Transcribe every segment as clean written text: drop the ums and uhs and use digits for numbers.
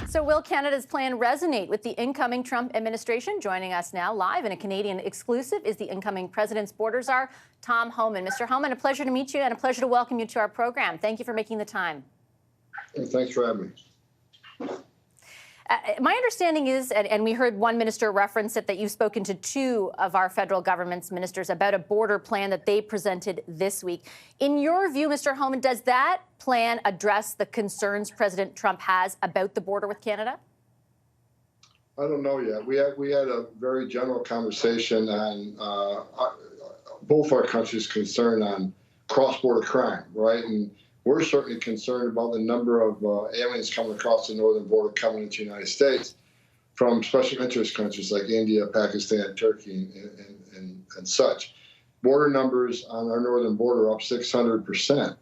So will Canada's plan resonate with the incoming Trump administration? Joining us now live in a Canadian exclusive is the incoming president's border czar, Tom Homan. Mr. Homan, a pleasure to meet you and a pleasure to welcome you to our program. Thank you for making the time. Thanks for having me. My understanding is, and we heard one minister reference it, that you've spoken to two of our federal government's ministers about a border plan that they presented this week. In your view, Mr. Homan, does that plan address the concerns President Trump has about the border with Canada? I don't know yet. We had a very general conversation on both our countries' concern on cross-border crime, right? And we're certainly concerned about the number of aliens coming across the northern border coming into the United States from special interest countries like India, Pakistan, Turkey, and such. Border numbers on our northern border are up 600%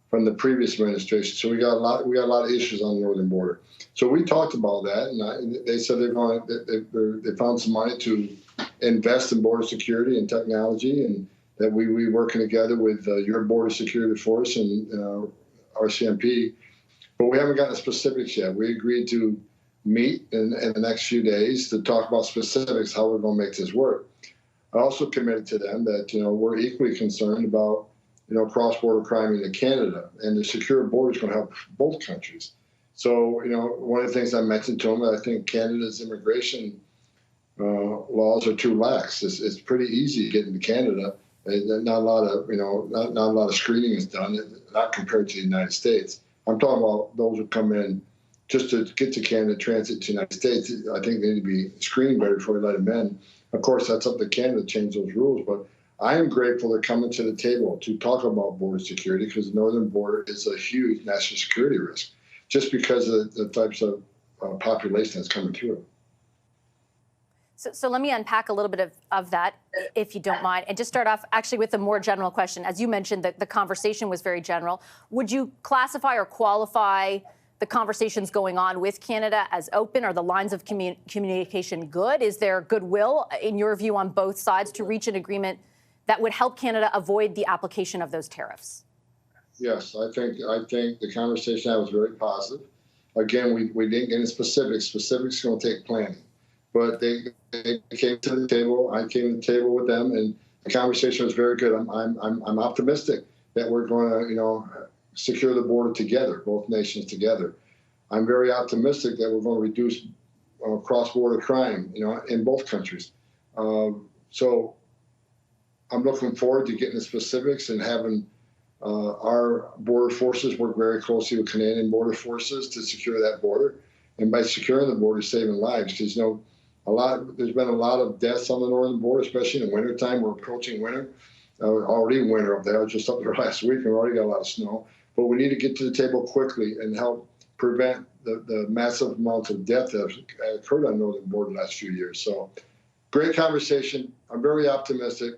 from the previous administration. So we got a lot of issues on the northern border. So we talked about that, and they said they found some money to invest in border security and technology, and that we working together with your border security force and RCMP, but we haven't gotten the specifics yet. We agreed to meet in the next few days to talk about specifics, how we're going to make this work. I also committed to them that we're equally concerned about cross-border crime into Canada, and the secure border is going to help both countries. So one of the things I mentioned to them, I think Canada's immigration laws are too lax. It's pretty easy to get into Canada. Not a lot of not a lot of screening is done, not compared to the United States. I'm talking about those who come in just to get to Canada, transit to the United States. I think they need to be screened better before we let them in. Of course, that's up to Canada to change those rules. But I am grateful they're coming to the table to talk about border security, because the northern border is a huge national security risk, just because of the types of population that's coming through. So let me unpack a little bit of that, if you don't mind, and just start off actually with a more general question. As you mentioned, the conversation was very general. Would you classify or qualify the conversations going on with Canada as open? Are the lines of communication good? Is there goodwill, in your view, on both sides to reach an agreement that would help Canada avoid the application of those tariffs? Yes, I think the conversation was very positive. Again, we didn't get into specifics. Specifics are going to take planning. But they came to the table. I came to the table with them, and the conversation was very good. I'm optimistic that we're going to secure the border together, both nations together. I'm very optimistic that we're going to reduce cross-border crime, in both countries. So I'm looking forward to getting the specifics and having our border forces work very closely with Canadian border forces to secure that border, and by securing the border, saving lives, because there's been a lot of deaths on the northern border, especially in the wintertime. We're approaching winter. Already winter up there. I was just up there last week, and we already got a lot of snow. But we need to get to the table quickly and help prevent the massive amounts of death that have occurred on the northern border the last few years. So great conversation. I'm very optimistic.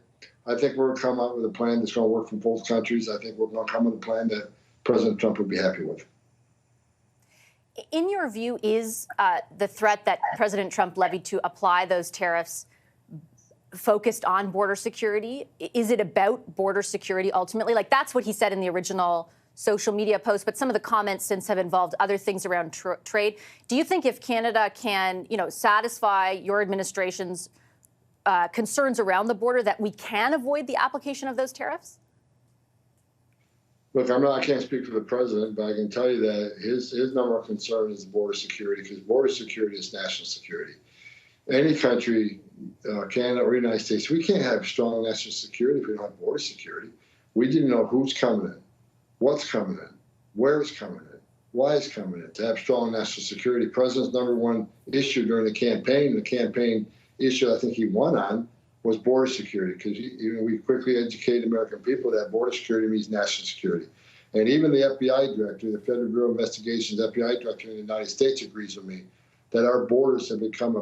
I think we're going to come out with a plan that's going to work for both countries. I think we're going to come with a plan that President Trump would be happy with. In your view, is the threat that President Trump levied to apply those tariffs focused on border security? Is it about border security ultimately? Like, that's what he said in the original social media post, but some of the comments since have involved other things around trade. Do you think if Canada can, satisfy your administration's concerns around the border, that we can avoid the application of those tariffs? Look, I can't speak for the president, but I can tell you that his number one concern is border security, because border security is national security. Any country, Canada or the United States, we can't have strong national security if we don't have border security. We didn't know who's coming in, what's coming in, where it's coming in, why it's coming in. To have strong national security, president's number one issue during the campaign issue I think he won on, was border security, because we quickly educated American people that border security means national security. And even the FBI director, the Federal Bureau of Investigation's FBI director in the United States, agrees with me that our borders have become a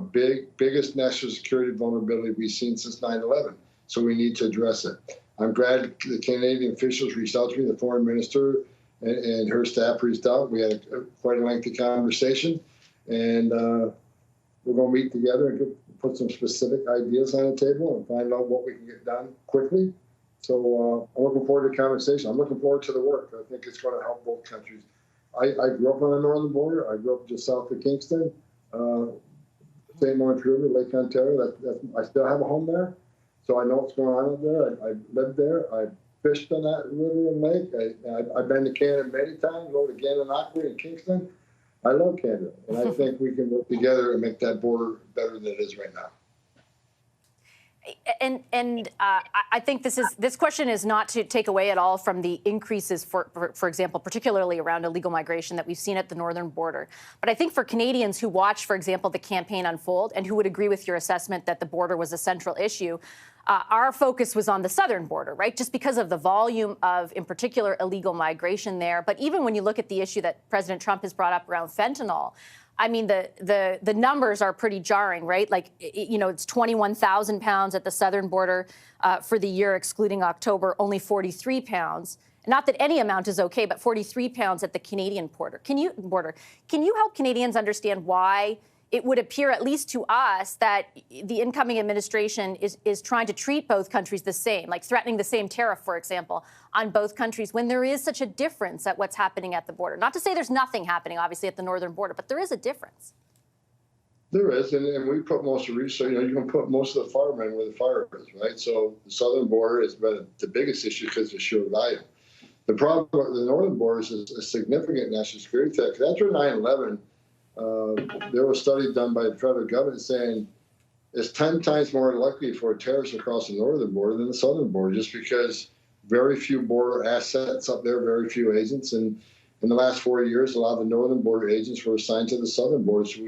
biggest national security vulnerability we've seen since 9/11. So we need to address it. I'm glad the Canadian officials reached out to me, the foreign minister and her staff reached out. We had quite a lengthy conversation, and we're going to meet together and put some specific ideas on the table and find out what we can get done quickly. So I'm looking forward to the conversation. I'm looking forward to the work. I think it's going to help both countries. I grew up on the northern border. I grew up just south of Kingston, St. Lawrence River, Lake Ontario. I still have a home there, so I know what's going on up there. I lived there. I fished on that river and lake. I've been to Canada many times. Go to Gananoque in Kingston. I love Canada, and I think we can work together and make that border better than it is right now. And I think this question is not to take away at all from the increases, for example, particularly around illegal migration that we've seen at the northern border. But I think for Canadians who watched, for example, the campaign unfold and who would agree with your assessment that the border was a central issue, our focus was on the southern border, right? Just because of the volume of, in particular, illegal migration there. But even when you look at the issue that President Trump has brought up around fentanyl, I mean, the numbers are pretty jarring, right? Like, it's 21,000 pounds at the southern border for the year, excluding October, only 43 pounds. Not that any amount is okay, but 43 pounds at the Canadian border. Can you help Canadians understand why it would appear, at least to us, that the incoming administration is trying to treat both countries the same, like threatening the same tariff, for example, on both countries, when there is such a difference at what's happening at the border? Not to say there's nothing happening, obviously, at the northern border, but there is a difference. There is, and we put most of the research, you can put most of the firemen where the fire is, right? So the southern border has been the biggest issue because of sheer volume. The problem with the northern border is a significant national security threat. Because after 9/11, there was a study done by the federal government saying it's 10 times more likely for terrorists across the northern border than the southern border, just because very few border assets up there, very few agents. And in the last 4 years, a lot of the northern border agents were assigned to the southern border. So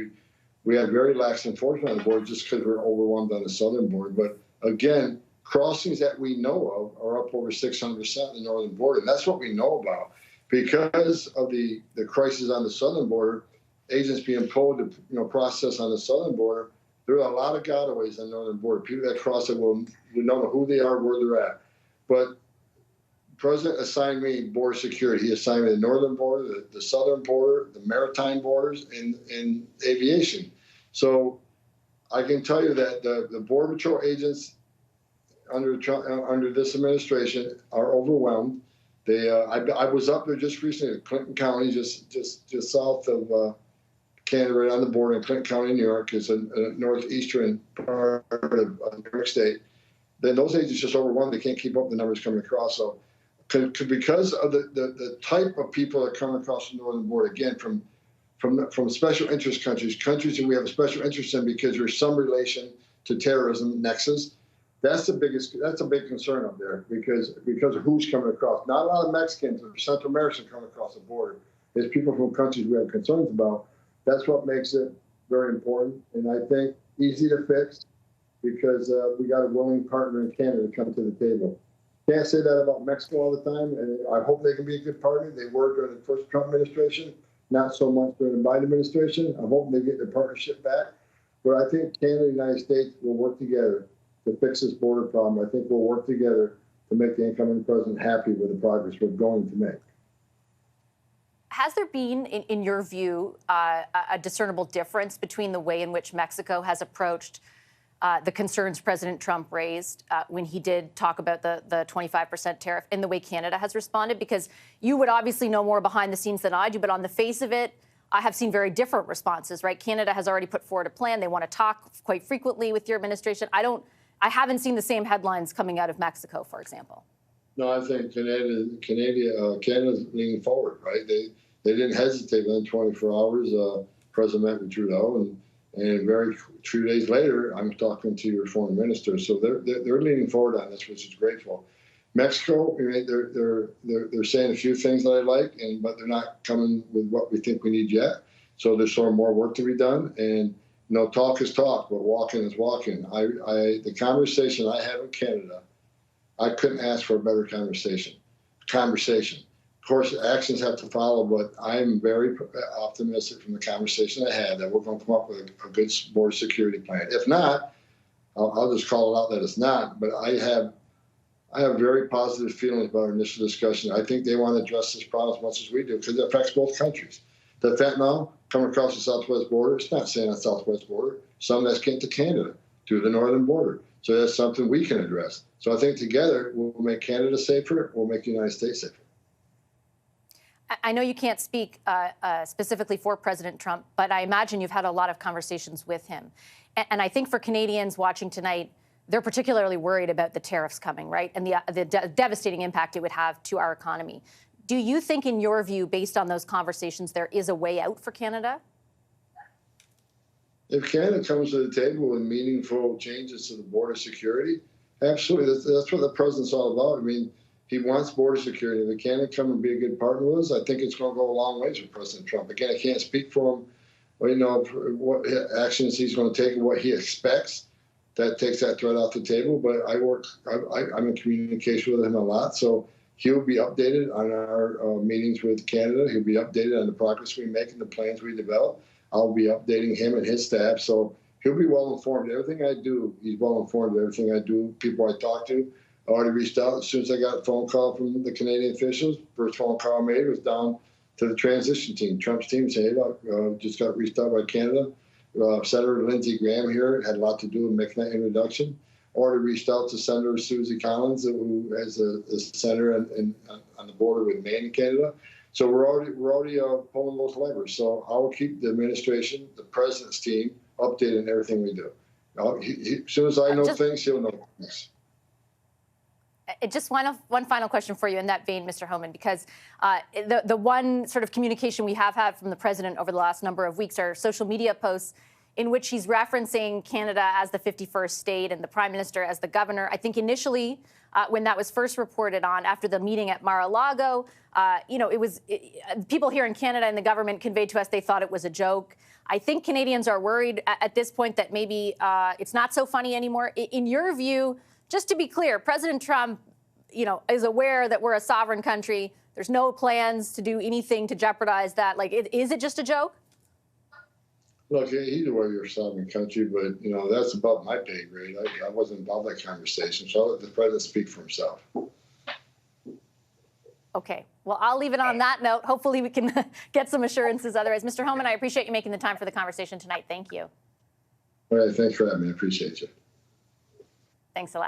we had very lax enforcement on the border just because we're overwhelmed on the southern border. But again, crossings that we know of are up over 600% in the northern border. And that's what we know about. Because of the crisis on the southern border, agents being pulled to process on the southern border, there are a lot of gotaways on the northern border. People that cross it will know who they are, where they're at. But the president assigned me border security. He assigned me the northern border, the southern border, the maritime borders, and aviation. So I can tell you that the Border Patrol agents under this administration are overwhelmed. I was up there just recently, Clinton County, just south of Canada, right on the border in Clinton County, New York. Is a northeastern part of New York State. Then those agents just overwhelmed. They can't keep up with the numbers coming across. So because of the type of people that come across the northern border, again, from special interest countries that we have a special interest in because there's some relation to terrorism nexus. That's a big concern up there because of who's coming across. Not a lot of Mexicans or Central Americans coming across the border. There's people from countries we have concerns about. That's what makes it very important, and I think easy to fix because we got a willing partner in Canada to come to the table. Can't say that about Mexico all the time, and I hope they can be a good partner. They were during the first Trump administration, not so much during the Biden administration. I'm hoping they get their partnership back. But I think Canada and the United States will work together to fix this border problem. I think we'll work together to make the incoming president happy with the progress we're going to make. Has there been, in your view, a discernible difference between the way in which Mexico has approached the concerns President Trump raised when he did talk about the 25% tariff and the way Canada has responded? Because you would obviously know more behind the scenes than I do, but on the face of it, I have seen very different responses, right? Canada has already put forward a plan. They want to talk quite frequently with your administration. I haven't seen the same headlines coming out of Mexico, for example. No, I think Canada's leaning forward, right? They didn't hesitate within 24 hours. President met Trudeau, and very 2 days later, I'm talking to your foreign minister. So they're leaning forward on this, which is grateful. Mexico, they're saying a few things that I like, but they're not coming with what we think we need yet. So there's sort of more work to be done. And talk is talk, but walking is walking. The conversation I had with Canada, I couldn't ask for a better conversation. Of course, actions have to follow, but I'm very optimistic from the conversation I had that we're going to come up with a good border security plan. If not, I'll just call it out that it's not. But I have very positive feelings about our initial discussion. I think they want to address this problem as much as we do because it affects both countries. The fentanyl coming across the southwest border, it's not staying on the southwest border. Some of that's getting to Canada through the northern border. So that's something we can address. So I think together we'll make Canada safer. We'll make the United States safer. I know you can't speak specifically for President Trump, but I imagine you've had a lot of conversations with him. And I think for Canadians watching tonight, they're particularly worried about the tariffs coming, right? And the devastating impact it would have to our economy. Do you think, in your view, based on those conversations, there is a way out for Canada? If Canada comes to the table with meaningful changes to the border security, absolutely. That's what the president's all about. I mean, he wants border security. If Canada come and be a good partner with us, I think it's going to go a long ways with President Trump. Again, I can't speak for him, you know, what actions he's going to take and what he expects. That takes that threat off the table. But I'm in communication with him a lot, so he'll be updated on our meetings with Canada. He'll be updated on the progress we make and the plans we develop. I'll be updating him and his staff, so he'll be well informed. Everything I do, he's well informed of everything I do. People I talk to, I already reached out as soon as I got a phone call from the Canadian officials. First phone call I made was down to the transition team, Trump's team, saying, "Hey, look, just got reached out by Canada. Senator Lindsey Graham here had a lot to do with making that introduction. Already reached out to Senator Susie Collins, who is a senator on the border with Maine and Canada. So we're already pulling those levers. So I will keep the administration, the president's team, updated on everything we do. As soon as I know things, he'll know things." Just one final question for you in that vein, Mr. Homan, because the one sort of communication we have had from the president over the last number of weeks are social media posts in which he's referencing Canada as the 51st state and the prime minister as the governor. I think initially, when that was first reported on after the meeting at Mar-a-Lago, people here in Canada and the government conveyed to us they thought it was a joke. I think Canadians are worried at this point that maybe it's not so funny anymore. In your view, just to be clear, President Trump, is aware that we're a sovereign country. There's no plans to do anything to jeopardize that. Like, is it just a joke? Look, he's aware you're a sovereign country, but, that's above my pay grade. I wasn't involved in that conversation, so I'll let the president speak for himself. Okay. Well, I'll leave it on that note. Hopefully we can get some assurances otherwise. Mr. Homan, I appreciate you making the time for the conversation tonight. Thank you. All right. Thanks for having me. I appreciate you. Thanks a lot.